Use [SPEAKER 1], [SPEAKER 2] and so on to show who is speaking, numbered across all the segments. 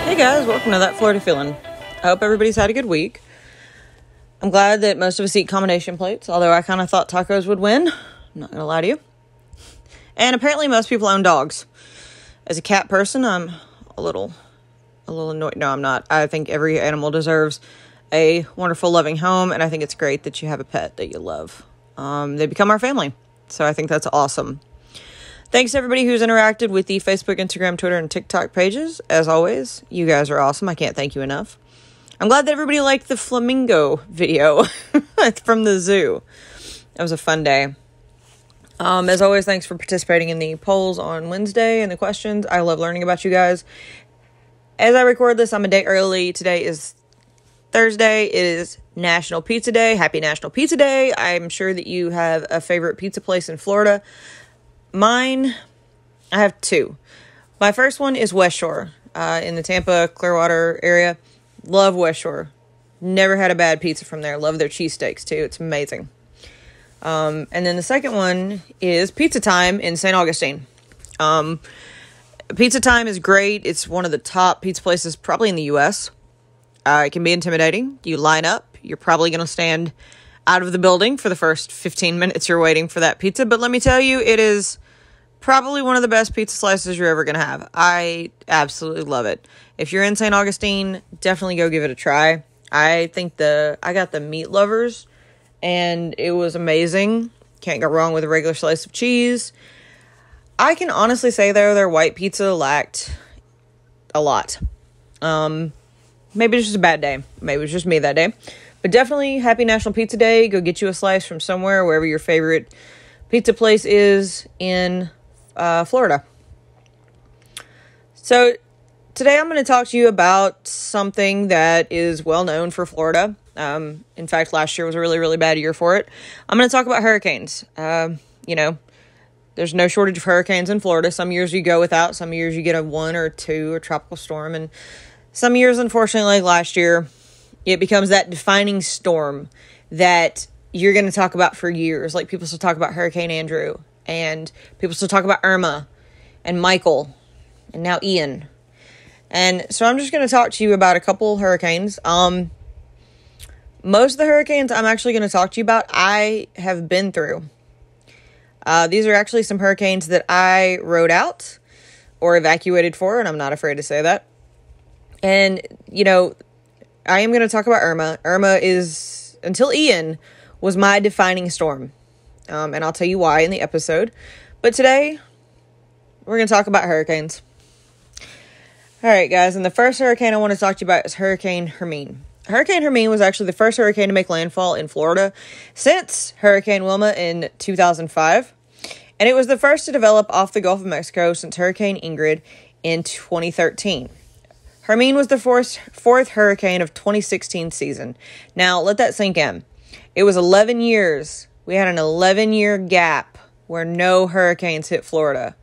[SPEAKER 1] Hey guys, welcome to That Florida Feeling. I hope everybody's had a good week. I'm glad that most of us eat combination plates, although I kind of thought tacos would win. I'm not going to lie to you. And apparently most people own dogs. As a cat person, I'm a little annoyed. No, I'm not. I think every animal deserves a wonderful, loving home, and I think it's great that you have a pet that you love. They become our family, so I think that's awesome. Thanks to everybody who's interacted with the Facebook, Instagram, Twitter, and TikTok pages. As always, you guys are awesome. I can't thank you enough. I'm glad that everybody liked the flamingo video from the zoo. That was a fun day. As always, thanks for participating in the polls on Wednesday and the questions. I love learning about you guys. As I record this, I'm a day early. Today is Thursday. It is National Pizza Day. Happy National Pizza Day. I'm sure that you have a favorite pizza place in Florida. Mine, I have two. My first one is West Shore in the Tampa, Clearwater area. Love West Shore. Never had a bad pizza from there. Love their cheesesteaks too. It's amazing. And then the second one is Pizza Time in St. Augustine. Pizza Time is great. It's one of the top pizza places probably in the U.S. It can be intimidating. You line up. You're probably going to stand out of the building for the first 15 minutes you're waiting for that pizza. But let me tell you, it is probably one of the best pizza slices you're ever going to have. I absolutely love it. If you're in St. Augustine, definitely go give it a try. I got the meat lovers, and it was amazing. Can't go wrong with a regular slice of cheese. I can honestly say, though, their white pizza lacked a lot. Maybe it's just a bad day. Maybe it was just me that day. But definitely, happy National Pizza Day. Go get you a slice from somewhere, wherever your favorite pizza place is in Florida. So today I'm going to talk to you about something that is well known for Florida. In fact, last year was a really, really bad year for it. I'm going to talk about hurricanes. There's no shortage of hurricanes in Florida. Some years you go without. Some years you get a one or two or tropical storm. And some years, unfortunately, like last year, it becomes that defining storm that you're going to talk about for years. Like people still talk about Hurricane Andrew, and people still talk about Irma and Michael and now Ian. And so I'm just going to talk to you about a couple hurricanes. Most of the hurricanes I'm actually going to talk to you about, I have been through. These are actually some hurricanes that I rode out or evacuated for, and I'm not afraid to say that. And, I am going to talk about Irma. Irma is, until Ian, was my defining storm. And I'll tell you why in the episode. But today, we're going to talk about hurricanes. All right, guys. And the first hurricane I want to talk to you about is Hurricane Hermine. Hurricane Hermine was actually the first hurricane to make landfall in Florida since Hurricane Wilma in 2005. And it was the first to develop off the Gulf of Mexico since Hurricane Ingrid in 2013. Hermine was the fourth hurricane of 2016 season. Now, let that sink in. It was 11 years. We had an 11-year gap where no hurricanes hit Florida.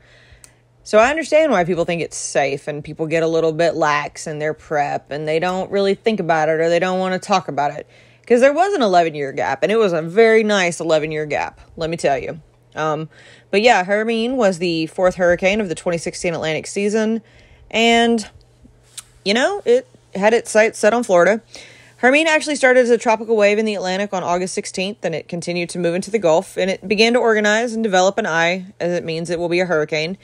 [SPEAKER 1] So I understand why people think it's safe and people get a little bit lax in their prep and they don't really think about it or they don't want to talk about it. Because there was an 11-year gap, and it was a very nice 11-year gap, let me tell you. But yeah, Hermine was the fourth hurricane of the 2016 Atlantic season, and it had its sights set on Florida. Hermine actually started as a tropical wave in the Atlantic on August 16th, and it continued to move into the Gulf, and it began to organize and develop an eye, as it means it will be a hurricane.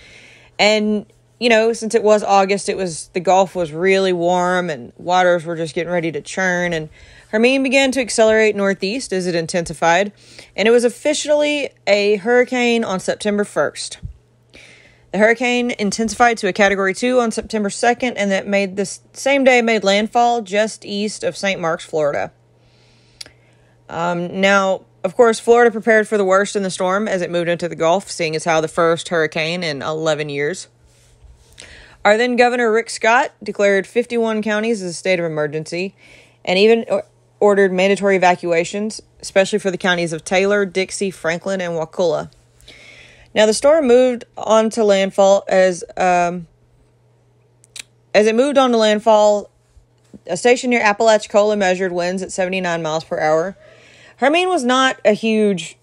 [SPEAKER 1] And, since it was August, the Gulf was really warm, and waters were just getting ready to churn, and Hermine began to accelerate northeast as it intensified, and it was officially a hurricane on September 1st. The hurricane intensified to a Category 2 on September 2nd, and that made landfall just east of St. Marks, Florida. Now, of course, Florida prepared for the worst in the storm as it moved into the Gulf, seeing as how the first hurricane in 11 years. Our then Governor Rick Scott declared 51 counties as a state of emergency, and even ordered mandatory evacuations, especially for the counties of Taylor, Dixie, Franklin, and Wakulla. Now, the storm moved on to landfall as it moved on to landfall. A station near Apalachicola measured winds at 79 miles per hour. Hermine was it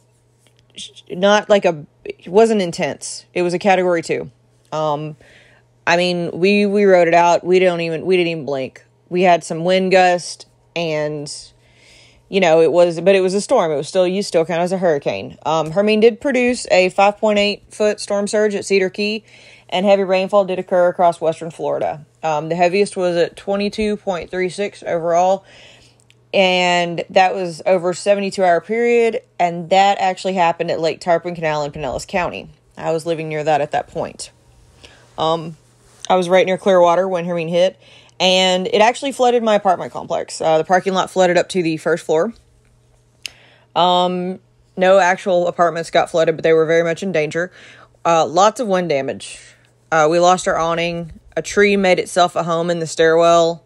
[SPEAKER 1] wasn't intense. It was a Category 2. I mean, we rode it out. We didn't even blink. We had some wind gust, and it was a storm. It was still, you still count as a hurricane. Hermine did produce a 5.8 foot storm surge at Cedar Key, and heavy rainfall did occur across western Florida. The heaviest was at 22.36 overall, and that was over a 72-hour period, and that actually happened at Lake Tarpon Canal in Pinellas County. I was living near that at that point. I was right near Clearwater when Hermine hit, and it actually flooded my apartment complex. The parking lot flooded up to the first floor. No actual apartments got flooded, but they were very much in danger. Lots of wind damage. We lost our awning. A tree made itself a home in the stairwell.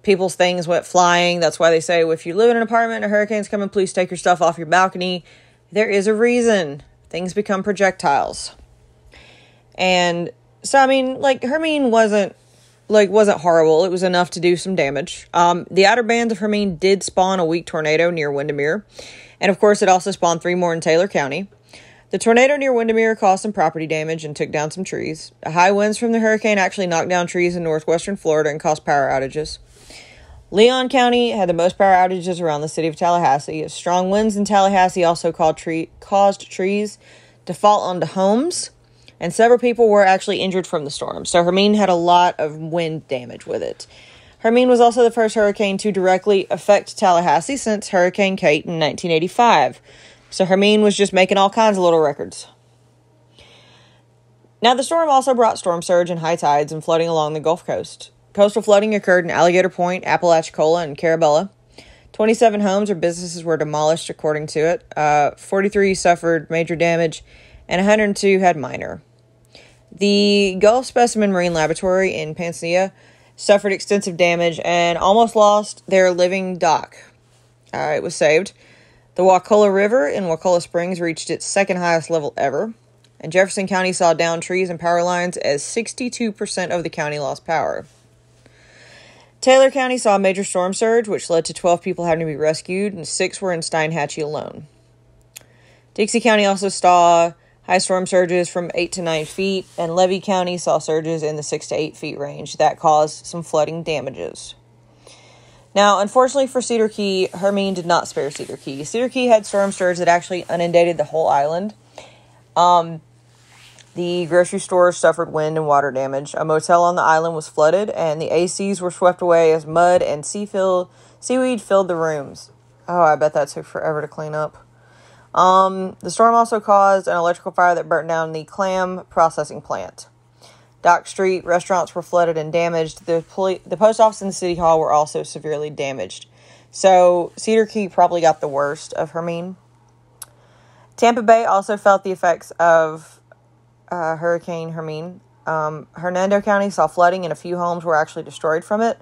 [SPEAKER 1] People's things went flying. That's why they say, if you live in an apartment and a hurricane's coming, please take your stuff off your balcony. There is a reason. Things become projectiles. And so, I mean, Hermine wasn't horrible. It was enough to do some damage. The outer bands of Hermine did spawn a weak tornado near Windermere. And, of course, it also spawned 3 more in Taylor County. The tornado near Windermere caused some property damage and took down some trees. High winds from the hurricane actually knocked down trees in northwestern Florida and caused power outages. Leon County had the most power outages around the city of Tallahassee. Strong winds in Tallahassee also caused trees to fall onto homes, and several people were actually injured from the storm. So Hermine had a lot of wind damage with it. Hermine was also the first hurricane to directly affect Tallahassee since Hurricane Kate in 1985. So Hermine was just making all kinds of little records. Now, the storm also brought storm surge and high tides and flooding along the Gulf Coast. Coastal flooding occurred in Alligator Point, Apalachicola, and Carabella. 27 homes or businesses were demolished, according to it. 43 suffered major damage, and 102 had minor. The Gulf Specimen Marine Laboratory in Pansania suffered extensive damage and almost lost their living dock. It was saved. The Wakulla River in Wakulla Springs reached its second highest level ever. And Jefferson County saw downed trees and power lines as 62% of the county lost power. Taylor County saw a major storm surge, which led to 12 people having to be rescued, and 6 were in Steinhatchee alone. Dixie County also saw high storm surges from 8 to 9 feet, and Levy County saw surges in the 6 to 8 feet range that caused some flooding damages. Now, unfortunately for Cedar Key, Hermine did not spare Cedar Key. Cedar Key had storm surge that actually inundated the whole island. The grocery stores suffered wind and water damage. A motel on the island was flooded, and the ACs were swept away as mud and seaweed filled the rooms. Oh, I bet that took forever to clean up. The storm also caused an electrical fire that burnt down the clam processing plant. Dock Street restaurants were flooded and damaged. The post office and the city hall were also severely damaged. So Cedar Key probably got the worst of Hermine. Tampa Bay also felt the effects of Hurricane Hermine. Hernando County saw flooding and a few homes were actually destroyed from it.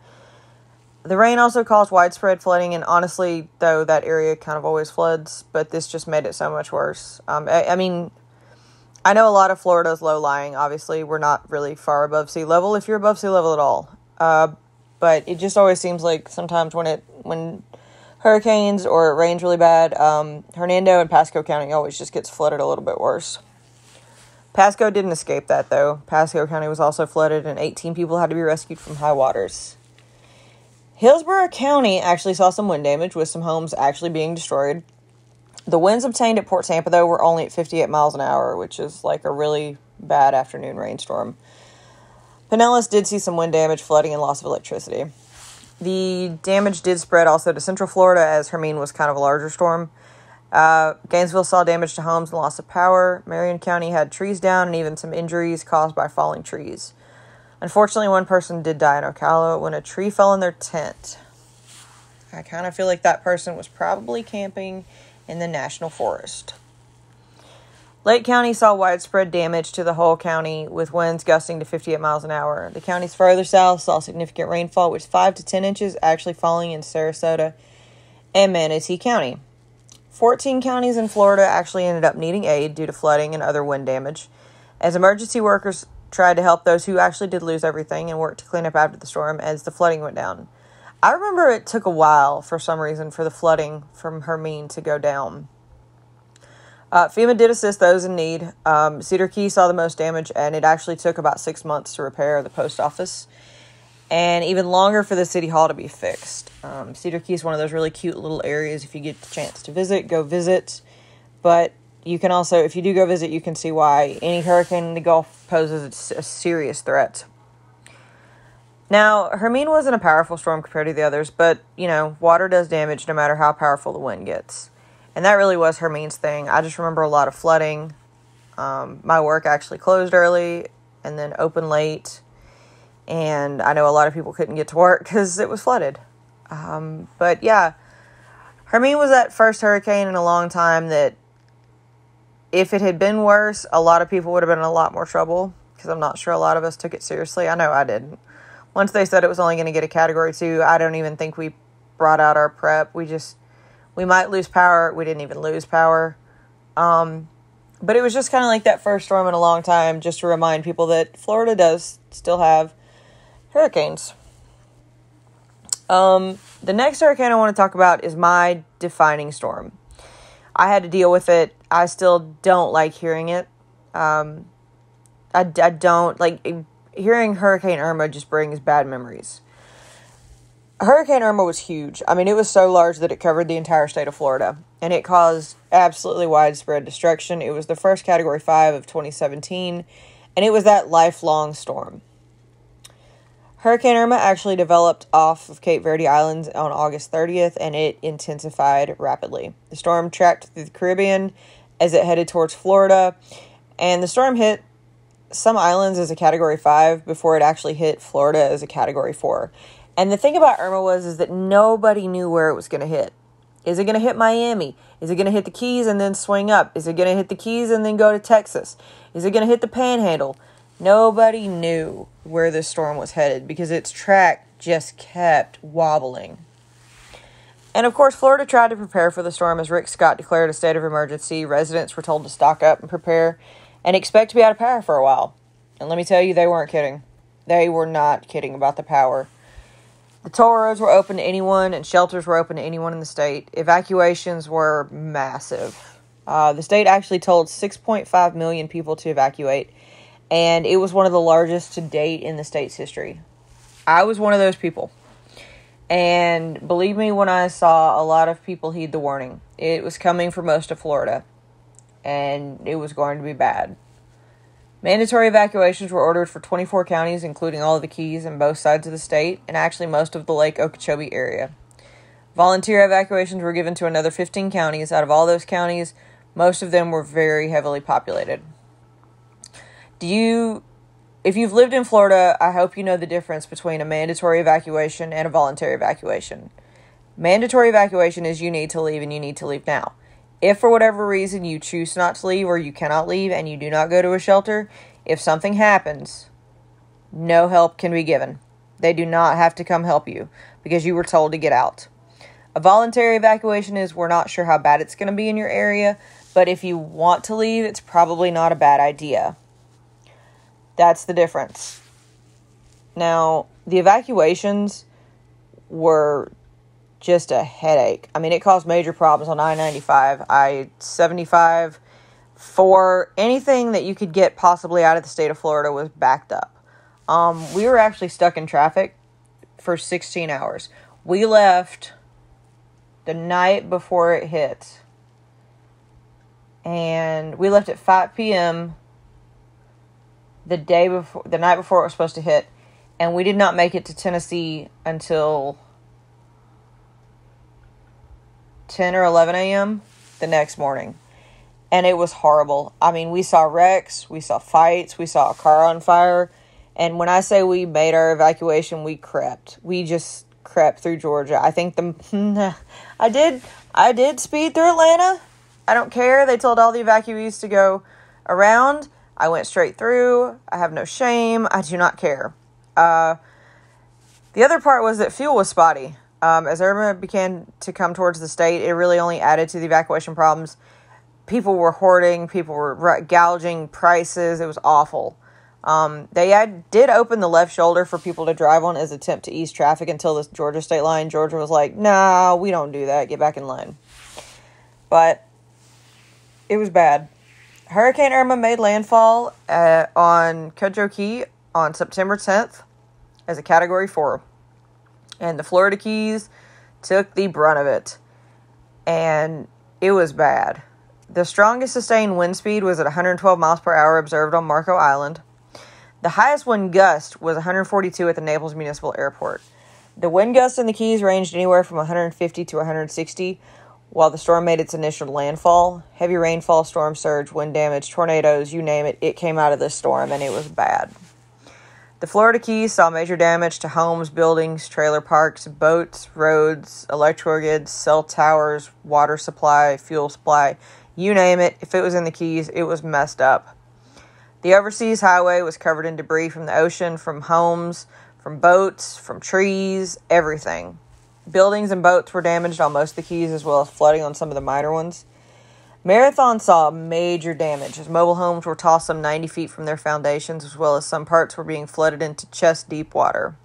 [SPEAKER 1] The rain also caused widespread flooding, and honestly, though, that area kind of always floods, but this just made it so much worse. I mean, I know a lot of Florida is low-lying. Obviously, we're not really far above sea level, if you're above sea level at all. But it just always seems like sometimes when hurricanes or it rains really bad, Hernando and Pasco County always just gets flooded a little bit worse. Pasco didn't escape that, though. Pasco County was also flooded, and 18 people had to be rescued from high waters. Hillsborough County actually saw some wind damage, with some homes actually being destroyed. The winds obtained at Port Tampa, though, were only at 58 miles an hour, which is like a really bad afternoon rainstorm. Pinellas did see some wind damage, flooding, and loss of electricity. The damage did spread also to Central Florida, as Hermine was kind of a larger storm. Gainesville saw damage to homes and loss of power. Marion County had trees down and even some injuries caused by falling trees. Unfortunately, one person did die in Ocala when a tree fell in their tent. I kind of feel like that person was probably camping in the National Forest. Lake County saw widespread damage to the whole county, with winds gusting to 58 miles an hour. The counties further south saw significant rainfall, with 5 to 10 inches actually falling in Sarasota and Manatee County. 14 counties in Florida actually ended up needing aid due to flooding and other wind damage, as emergency workers tried to help those who actually did lose everything and worked to clean up after the storm as the flooding went down. I remember it took a while, for some reason, for the flooding from Hermine to go down. FEMA did assist those in need. Cedar Key saw the most damage, and it actually took about 6 months to repair the post office, and even longer for the city hall to be fixed. Cedar Key is one of those really cute little areas. If you get the chance to visit, go visit. But you can also, if you do go visit, you can see why any hurricane in the Gulf poses a serious threat. Now, Hermine wasn't a powerful storm compared to the others, but, water does damage no matter how powerful the wind gets. And that really was Hermine's thing. I just remember a lot of flooding. My work actually closed early and then opened late. And I know a lot of people couldn't get to work because it was flooded. But yeah, Hermine was that first hurricane in a long time that if it had been worse, a lot of people would have been in a lot more trouble, because I'm not sure a lot of us took it seriously. I know I didn't. Once they said it was only going to get a Category 2, I don't even think we brought out our prep. We might lose power. We didn't even lose power. But it was just kind of like that first storm in a long time, just to remind people that Florida does still have hurricanes. The next hurricane I want to talk about is my defining storm. I had to deal with it. I still don't like hearing it. I don't like hearing Hurricane Irma. Just brings bad memories. Hurricane Irma was huge. I mean, it was so large that it covered the entire state of Florida, and it caused absolutely widespread destruction. It was the first Category 5 of 2017, and it was that lifelong storm. Hurricane Irma actually developed off of Cape Verde Islands on August 30th, and it intensified rapidly. The storm tracked through the Caribbean as it headed towards Florida, and the storm hit some islands as a Category 5 before it actually hit Florida as a Category 4. And the thing about Irma is that nobody knew where it was going to hit. Is it going to hit Miami? Is it going to hit the Keys and then swing up? Is it going to hit the Keys and then go to Texas? Is it going to hit the Panhandle? Nobody knew where this storm was headed because its track just kept wobbling. And of course, Florida tried to prepare for the storm as Rick Scott declared a state of emergency. Residents were told to stock up and prepare and expect to be out of power for a while. And let me tell you, they weren't kidding. They were not kidding about the power. The toll roads were open to anyone, and shelters were open to anyone in the state. Evacuations were massive. The state actually told 6.5 million people to evacuate, and it was one of the largest to date in the state's history. I was one of those people. And believe me when I saw a lot of people heed the warning. It was coming for most of Florida, and it was going to be bad. Mandatory evacuations were ordered for 24 counties, including all of the Keys and both sides of the state, and actually most of the Lake Okeechobee area. Volunteer evacuations were given to another 15 counties. Out of all those counties, most of them were very heavily populated. If you've lived in Florida, I hope you know the difference between a mandatory evacuation and a voluntary evacuation. Mandatory evacuation is you need to leave and you need to leave now. If for whatever reason you choose not to leave or you cannot leave and you do not go to a shelter, if something happens, no help can be given. They do not have to come help you because you were told to get out. A voluntary evacuation is we're not sure how bad it's going to be in your area, but if you want to leave, it's probably not a bad idea. That's the difference. Now, the evacuations were just a headache. I mean, it caused major problems on I-95, I-75. For anything that you could get possibly out of the state of Florida was backed up. We were actually stuck in traffic for 16 hours. We left the night before it hit. And we left at 5 p.m. the night before it was supposed to hit. And we did not make it to Tennessee until 10 or 11 a.m. the next morning. And it was horrible. I mean, we saw wrecks, we saw fights, we saw a car on fire. And when I say we made our evacuation, we crept. We just crept through Georgia. I think I did speed through Atlanta. I don't care. They told all the evacuees to go around. I went straight through. I have no shame. I do not care. The other part was that fuel was spotty. As Irma began to come towards the state, it really only added to the evacuation problems. People were hoarding. People were gouging prices. It was awful. They did open the left shoulder for people to drive on as an attempt to ease traffic until the Georgia state line. Georgia was like, "No, we don't do that. Get back in line." But It was bad. Hurricane Irma made landfall on Cudjoe Key on September 10th as a Category 4. And the Florida Keys took the brunt of it. And it was bad. The strongest sustained wind speed was at 112 miles per hour observed on Marco Island. The highest wind gust was 142 at the Naples Municipal Airport. The wind gusts in the Keys ranged anywhere from 150 to 160 while the storm made its initial landfall. Heavy rainfall, storm surge, wind damage, tornadoes, you name it, it came out of this storm, and it was bad. The Florida Keys saw major damage to homes, buildings, trailer parks, boats, roads, electrical grids, cell towers, water supply, fuel supply, you name it. If it was in the Keys, it was messed up. The overseas highway was covered in debris from the ocean, from homes, from boats, from trees, everything. Buildings and boats were damaged on most of the Keys, as well as flooding on some of the minor ones. Marathon saw major damage as mobile homes were tossed some 90 feet from their foundations, as well as some parts were being flooded into chest-deep water.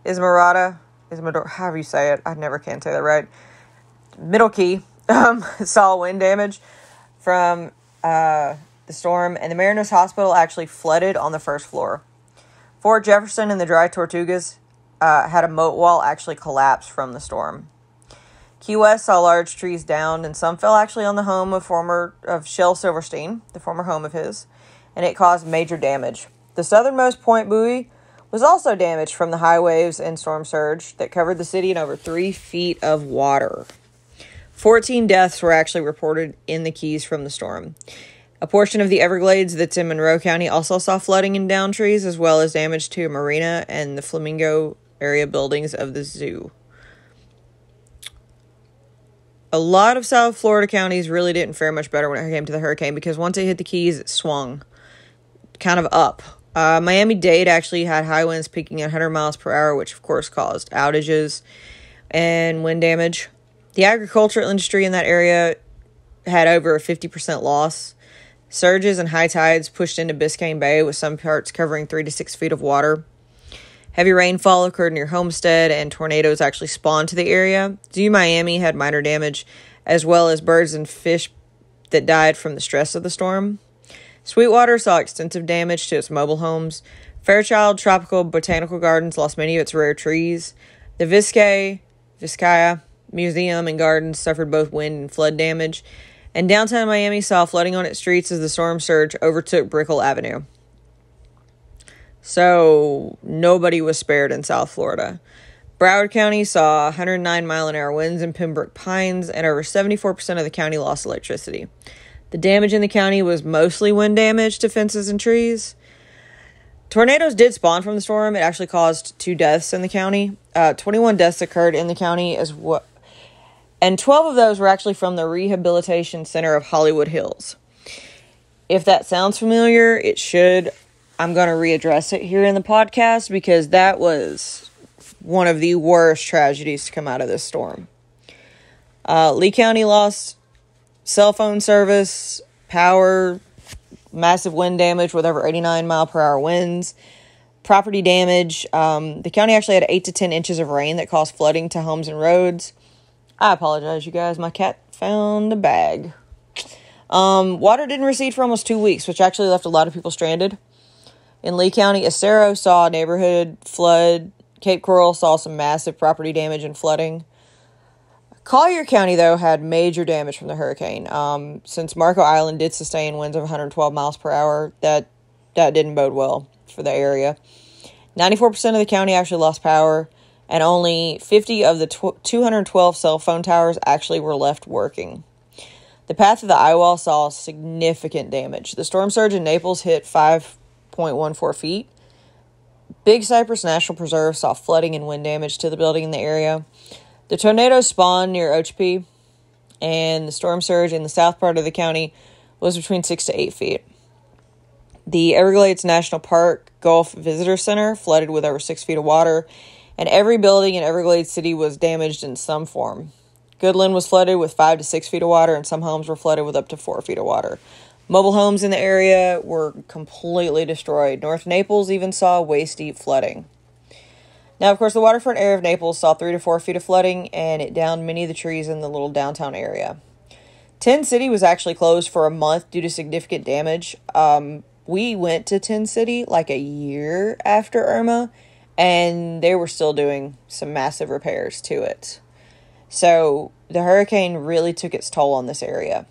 [SPEAKER 1] Islamorada, however you say it, I never can say that right. Middle Key saw wind damage from the storm, and the Marinos Hospital actually flooded on the first floor. Fort Jefferson and the Dry Tortugas had a moat wall actually collapse from the storm. Key West saw large trees downed, and some fell actually on the home of Shel Silverstein, the former home of his, and it caused major damage. The southernmost Point buoy was also damaged from the high waves and storm surge that covered the city in over 3 feet of water. 14 deaths were actually reported in the Keys from the storm. A portion of the Everglades that's in Monroe County also saw flooding and downed trees, as well as damage to a marina and the Flamingo area buildings of the zoo. A lot of South Florida counties really didn't fare much better when it came to the hurricane, because once it hit the Keys, it swung kind of up. Miami-Dade actually had high winds peaking at 100 miles per hour, which of course caused outages and wind damage. The agricultural industry in that area had over a 50% loss. Surges and high tides pushed into Biscayne Bay, with some parts covering 3 to 6 feet of water. Heavy rainfall occurred near Homestead, and tornadoes actually spawned to the area. Zoo Miami had minor damage, as well as birds and fish that died from the stress of the storm. Sweetwater saw extensive damage to its mobile homes. Fairchild Tropical Botanical Gardens lost many of its rare trees. The Vizcaya Museum and Gardens suffered both wind and flood damage. And downtown Miami saw flooding on its streets as the storm surge overtook Brickell Avenue. So, nobody was spared in South Florida. Broward County saw 109 mile-an-hour winds in Pembroke Pines, and over 74% of the county lost electricity. The damage in the county was mostly wind damage to fences and trees. Tornadoes did spawn from the storm. It actually caused 2 deaths in the county. 21 deaths occurred in the county, and 12 of those were actually from the Rehabilitation Center of Hollywood Hills. If that sounds familiar, it should. I'm going to readdress it here in the podcast, because that was one of the worst tragedies to come out of this storm. Lee County lost cell phone service, power, massive wind damage with over 89 mile per hour winds, property damage. The county actually had 8 to 10 inches of rain that caused flooding to homes and roads. I apologize, you guys. My cat found a bag. Water didn't recede for almost 2 weeks, which actually left a lot of people stranded. In Lee County, Acero saw a neighborhood flood. Cape Coral saw some massive property damage and flooding. Collier County, though, had major damage from the hurricane. Since Marco Island did sustain winds of 112 miles per hour, that didn't bode well for the area. 94% of the county actually lost power, and only 50 of the 212 cell phone towers actually were left working. The path of the eyewall saw significant damage. The storm surge in Naples hit 5.14 feet. Big Cypress National Preserve saw flooding and wind damage to the building in the area. The tornado spawned near Okeechobee, and the storm surge in the south part of the county was between 6 to 8 feet. The Everglades National Park Gulf Visitor Center flooded with over 6 feet of water, and every building in Everglades City was damaged in some form. Goodland was flooded with 5 to 6 feet of water, and some homes were flooded with up to 4 feet of water. Mobile homes in the area were completely destroyed. North Naples even saw waist-deep flooding. Now, of course, the waterfront area of Naples saw 3 to 4 feet of flooding, and it downed many of the trees in the little downtown area. Tin City was actually closed for a month due to significant damage. We went to Tin City like a year after Irma, and they were still doing some massive repairs to it. So the hurricane really took its toll on this area.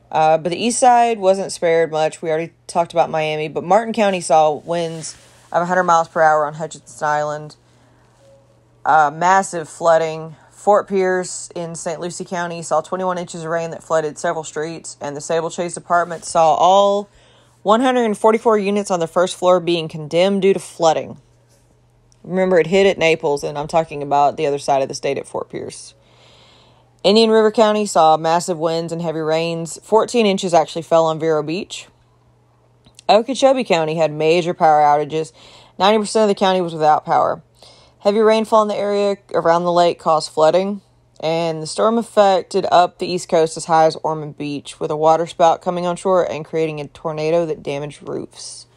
[SPEAKER 1] But the east side wasn't spared much. We already talked about Miami, but Martin County saw winds of 100 miles per hour on Hutchinson Island. Massive flooding. Fort Pierce in St. Lucie County saw 21 inches of rain that flooded several streets, and the Sable Chase Department saw all 144 units on the first floor being condemned due to flooding. Remember, it hit at Naples, and I'm talking about the other side of the state at Fort Pierce. Indian River County saw massive winds and heavy rains. 14 inches actually fell on Vero Beach. Okeechobee County had major power outages. 90% of the county was without power. Heavy rainfall in the area around the lake caused flooding, and the storm affected up the east coast as high as Ormond Beach, with a waterspout coming on shore and creating a tornado that damaged roofs.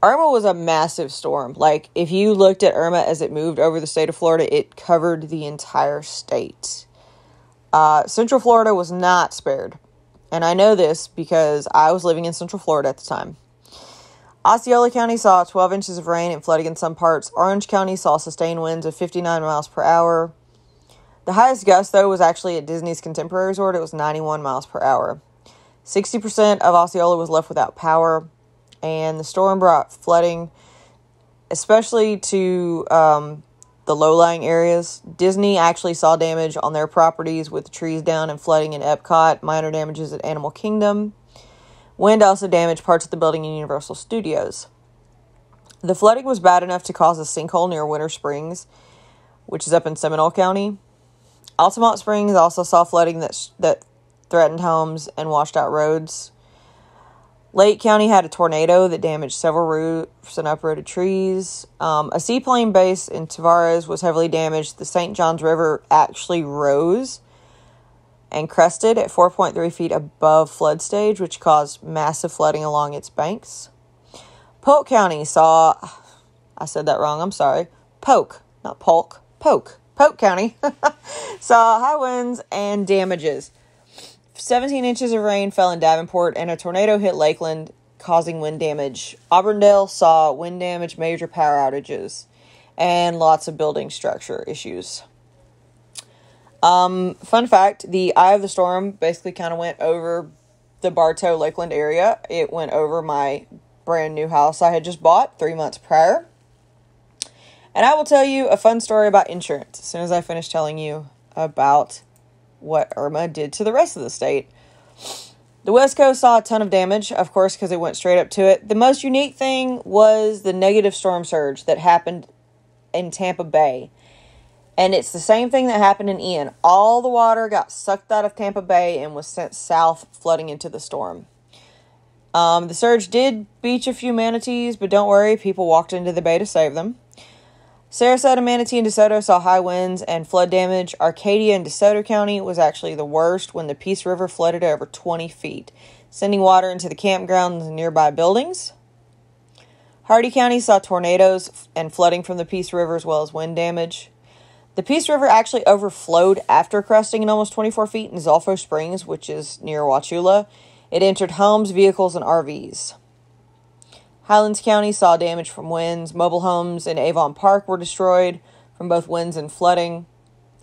[SPEAKER 1] Irma was a massive storm. Like, if you looked at Irma as it moved over the state of Florida, it covered the entire state. Central Florida was not spared, and I know this because I was living in Central Florida at the time. Osceola County saw 12 inches of rain and flooding in some parts. Orange County saw sustained winds of 59 miles per hour. The highest gust, though, was actually at Disney's Contemporary Resort. It was 91 miles per hour. 60% of Osceola was left without power, and the storm brought flooding, especially to the low-lying areas. Disney actually saw damage on their properties with trees down and flooding in Epcot, minor damages at Animal Kingdom. Wind also damaged parts of the building in Universal Studios. The flooding was bad enough to cause a sinkhole near Winter Springs, which is up in Seminole County. Altamont Springs also saw flooding that threatened homes and washed out roads. Lake County had a tornado that damaged several roofs and uprooted trees. A seaplane base in Tavares was heavily damaged. The St. Johns River actually rose and crested at 4.3 feet above flood stage, which caused massive flooding along its banks. Polk County saw, I said that wrong, I'm sorry, Polk, not Polk, Polk County saw high winds and damages. 17 inches of rain fell in Davenport, and a tornado hit Lakeland, causing wind damage. Auburndale saw wind damage, major power outages, and lots of building structure issues. Fun fact, the eye of the storm basically kind of went over the Bartow Lakeland area. It went over my brand new house I had just bought 3 months prior. And I will tell you a fun story about insurance as soon as I finish telling you about what Irma did to the rest of the state. The West Coast saw a ton of damage, of course, because it went straight up to it. The most unique thing was the negative storm surge that happened in Tampa Bay. And it's the same thing that happened in Ian. All the water got sucked out of Tampa Bay and was sent south, flooding into the storm. The surge did beach a few manatees, but don't worry, people walked into the bay to save them. Sarasota, Manatee, and DeSoto saw high winds and flood damage. Arcadia and DeSoto County was actually the worst when the Peace River flooded over 20 feet, sending water into the campgrounds and nearby buildings. Hardy County saw tornadoes and flooding from the Peace River as well as wind damage. The Peace River actually overflowed after cresting in almost 24 feet in Zolfo Springs, which is near Wauchula. It entered homes, vehicles, and RVs. Highlands County saw damage from winds. Mobile homes in Avon Park were destroyed from both winds and flooding.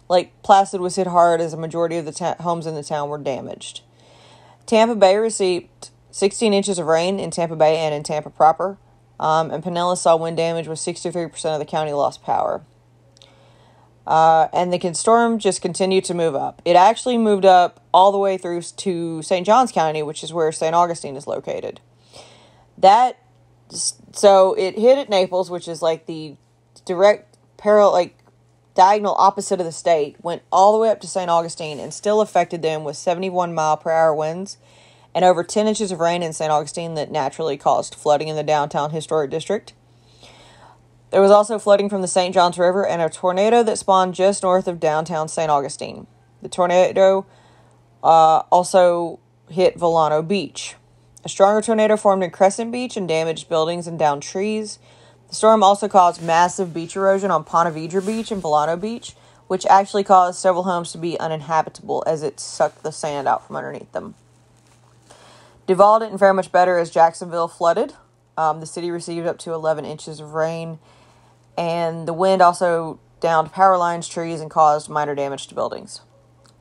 [SPEAKER 1] Lake Placid was hit hard as a majority of the homes in the town were damaged. Tampa Bay received 16 inches of rain in Tampa Bay and in Tampa proper. And Pinellas saw wind damage with 63% of the county lost power. And the storm just continued to move up. It actually moved up all the way through to St. Johns County, which is where St. Augustine is located. So it hit at Naples, which is like the direct parallel, like diagonal opposite of the state, went all the way up to St. Augustine and still affected them with 71 mile per hour winds and over 10 inches of rain in St. Augustine that naturally caused flooding in the downtown historic district. There was also flooding from the St. Johns River and a tornado that spawned just north of downtown St. Augustine. The tornado also hit Volano Beach. A stronger tornado formed in Crescent Beach and damaged buildings and downed trees. The storm also caused massive beach erosion on Ponte Vedra Beach and Volano Beach, which actually caused several homes to be uninhabitable as it sucked the sand out from underneath them. Duval didn't fare much better as Jacksonville flooded. The city received up to 11 inches of rain, and the wind also downed power lines, trees, and caused minor damage to buildings.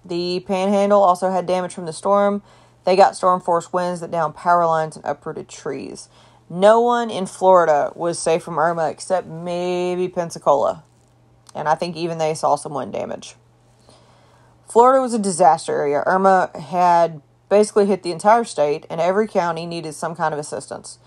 [SPEAKER 1] The Panhandle also had damage from the storm. They got storm-force winds that downed power lines and uprooted trees. No one in Florida was safe from Irma except maybe Pensacola, and I think even they saw some wind damage. Florida was a disaster area. Irma had basically hit the entire state, and every county needed some kind of assistance.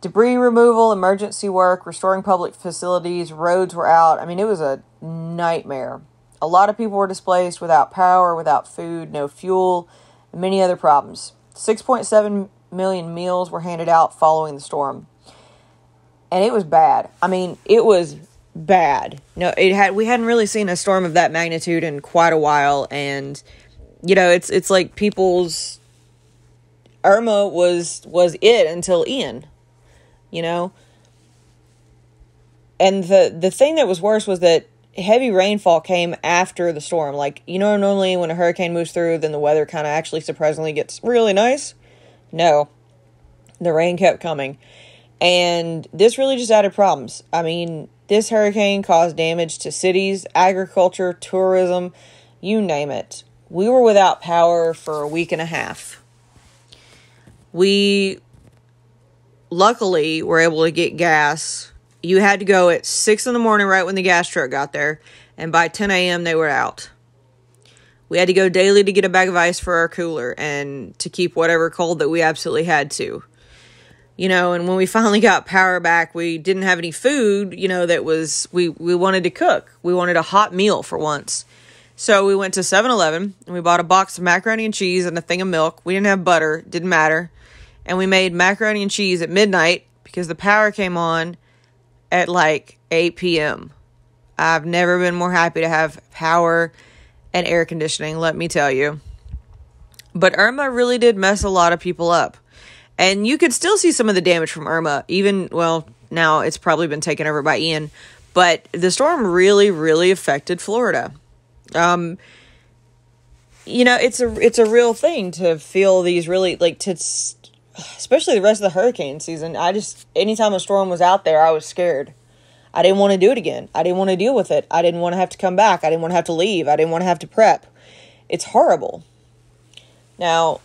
[SPEAKER 1] Debris removal, emergency work, restoring public facilities, roads were out. I mean, it was a nightmare. A lot of people were displaced without power, without food, no fuel, and many other problems. 6.7 million meals were handed out following the storm. And it was bad. I mean, it was bad. No, we hadn't really seen a storm of that magnitude in quite a while, and it's like people's Irma was it until Ian. And the thing that was worse was that heavy rainfall came after the storm. Like, normally when a hurricane moves through, then the weather kind of actually surprisingly gets really nice. No, the rain kept coming. And this really just added problems. I mean, this hurricane caused damage to cities, agriculture, tourism, you name it. We were without power for a week and a half. We luckily were able to get gas. You had to go at 6 in the morning right when the gas truck got there, and by 10 a.m. they were out. We had to go daily to get a bag of ice for our cooler and to keep whatever cold that we absolutely had to. And when we finally got power back, we didn't have any food, that was, we wanted to cook. We wanted a hot meal for once. So we went to 7-Eleven and we bought a box of macaroni and cheese and a thing of milk. We didn't have butter, didn't matter. And we made macaroni and cheese at midnight because the power came on at like 8 p.m. I've never been more happy to have power and air conditioning, let me tell you. But Irma really did mess a lot of people up. And you could still see some of the damage from Irma, now it's probably been taken over by Ian. But the storm really, really affected Florida. It's a real thing to feel these really, especially the rest of the hurricane season. Anytime a storm was out there, I was scared. I didn't want to do it again. I didn't want to deal with it. I didn't want to have to come back. I didn't want to have to leave. I didn't want to have to prep. It's horrible. Now,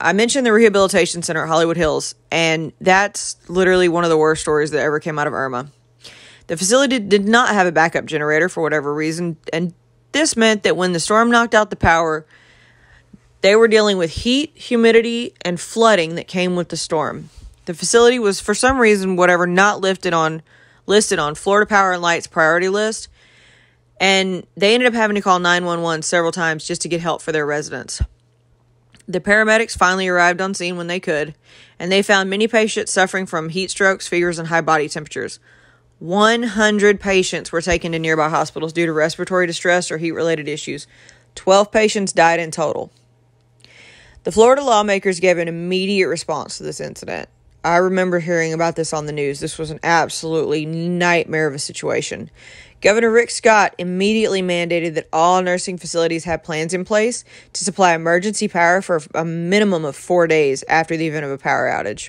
[SPEAKER 1] I mentioned the rehabilitation center at Hollywood Hills, and that's literally one of the worst stories that ever came out of Irma. The facility did not have a backup generator for whatever reason, and this meant that when the storm knocked out the power, they were dealing with heat, humidity, and flooding that came with the storm. The facility was, for some reason, not listed on Florida Power and Light's priority list, and they ended up having to call 911 several times just to get help for their residents. The paramedics finally arrived on scene when they could, and they found many patients suffering from heat strokes, fevers, and high body temperatures. 100 patients were taken to nearby hospitals due to respiratory distress or heat-related issues. 12 patients died in total. The Florida lawmakers gave an immediate response to this incident. I remember hearing about this on the news. This was an absolutely nightmare of a situation. Governor Rick Scott immediately mandated that all nursing facilities have plans in place to supply emergency power for a minimum of 4 days after the event of a power outage.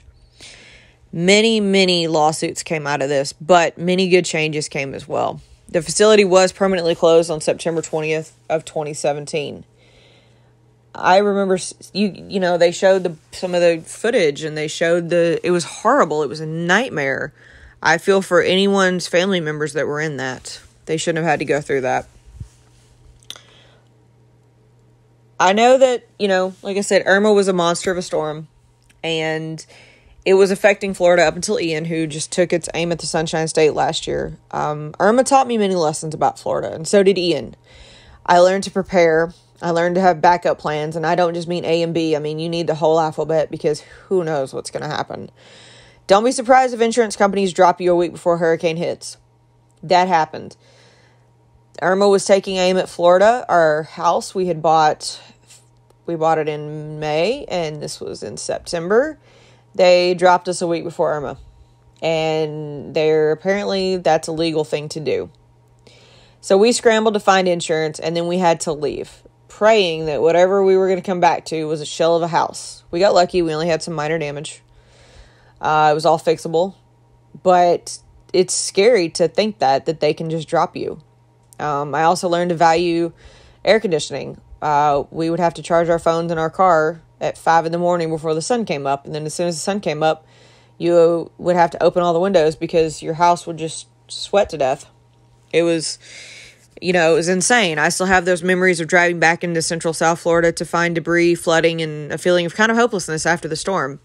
[SPEAKER 1] Many, many lawsuits came out of this, but many good changes came as well. The facility was permanently closed on September 20th of 2017. I remember, they showed some of the footage, and they showed it was horrible. It was a nightmare. I feel for anyone's family members that were in that. They shouldn't have had to go through that. I know that, like I said, Irma was a monster of a storm, and it was affecting Florida up until Ian, who just took its aim at the Sunshine State last year. Irma taught me many lessons about Florida, and so did Ian. I learned to prepare. I learned to have backup plans, and I don't just mean A and B. I mean, you need the whole alphabet because who knows what's going to happen. Don't be surprised if insurance companies drop you a week before a hurricane hits. That happened. Irma was taking aim at Florida. Our house we bought it in May, and this was in September. They dropped us a week before Irma, and that's a legal thing to do. So we scrambled to find insurance, and then we had to leave, praying that whatever we were going to come back to was a shell of a house. We got lucky. We only had some minor damage. It was all fixable. But it's scary to think that they can just drop you. I also learned to value air conditioning. We would have to charge our phones in our car at 5 a.m. before the sun came up. And then as soon as the sun came up, you would have to open all the windows because your house would just sweat to death. It was, it was insane. I still have those memories of driving back into central South Florida to find debris, flooding, and a feeling of kind of hopelessness after the storm.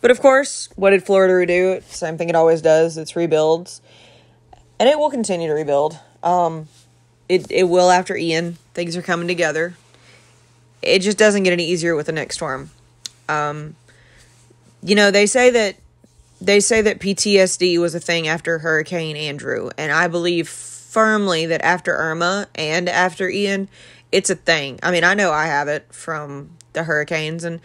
[SPEAKER 1] But of course, what did Florida do? Same thing it always does. It rebuilds. And it will continue to rebuild. It will after Ian. Things are coming together. It just doesn't get any easier with the next storm. They say that PTSD was a thing after Hurricane Andrew, and I believe firmly that after Irma and after Ian, it's a thing. I mean, I know I have it from the hurricanes, and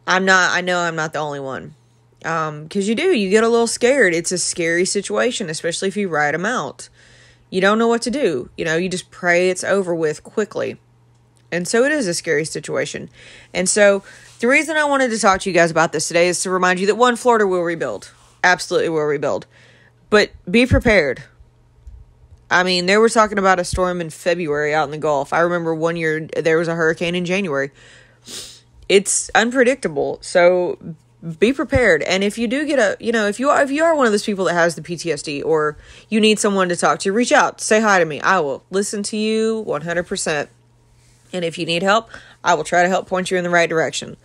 [SPEAKER 1] I know I'm not the only one. Because you get a little scared. It's a scary situation, especially if you ride them out. You don't know what to do. You just pray it's over with quickly. And so it is a scary situation. And so the reason I wanted to talk to you guys about this today is to remind you that, one, Florida will rebuild. Absolutely will rebuild. But be prepared. I mean, they were talking about a storm in February out in the Gulf. I remember one year there was a hurricane in January. It's unpredictable. So be prepared. And if you do get if you are one of those people that has the PTSD or you need someone to talk to, reach out. Say hi to me. I will listen to you 100%. And if you need help, I will try to help point you in the right direction.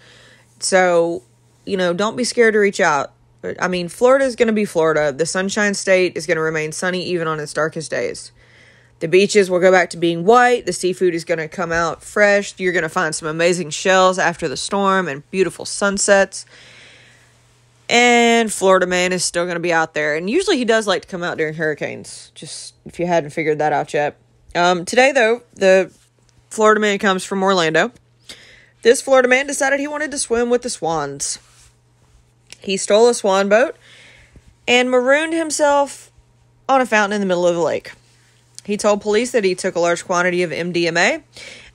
[SPEAKER 1] So, don't be scared to reach out. I mean, Florida is going to be Florida. The Sunshine State is going to remain sunny even on its darkest days. The beaches will go back to being white. The seafood is going to come out fresh. You're going to find some amazing shells after the storm and beautiful sunsets. And Florida man is still going to be out there. And usually he does like to come out during hurricanes, just if you hadn't figured that out yet. Today, though, the Florida man comes from Orlando. This Florida man decided he wanted to swim with the swans. He stole a swan boat and marooned himself on a fountain in the middle of the lake. He told police that he took a large quantity of MDMA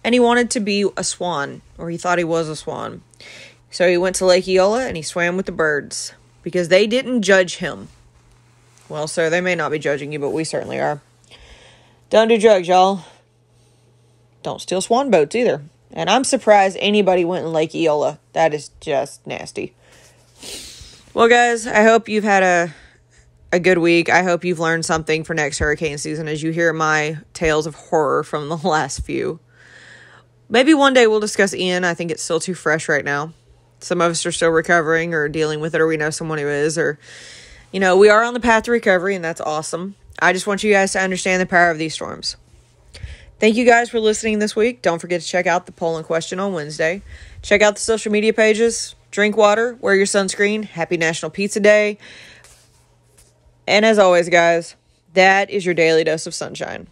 [SPEAKER 1] and he wanted to be a swan, or he thought he was a swan. So he went to Lake Eola and he swam with the birds because they didn't judge him. Well, sir, they may not be judging you, but we certainly are. Don't do drugs, y'all. Don't steal swan boats either. And I'm surprised anybody went in Lake Eola. That is just nasty. Well, guys, I hope you've had a good week. I hope you've learned something for next hurricane season as you hear my tales of horror from the last few. Maybe one day we'll discuss Ian. I think it's still too fresh right now. Some of us are still recovering or dealing with it, or we know someone who is, or, we are on the path to recovery, and that's awesome. I just want you guys to understand the power of these storms. Thank you guys for listening this week. Don't forget to check out the poll and question on Wednesday. Check out the social media pages. Drink water. Wear your sunscreen. Happy National Pizza Day. And as always, guys, that is your daily dose of sunshine.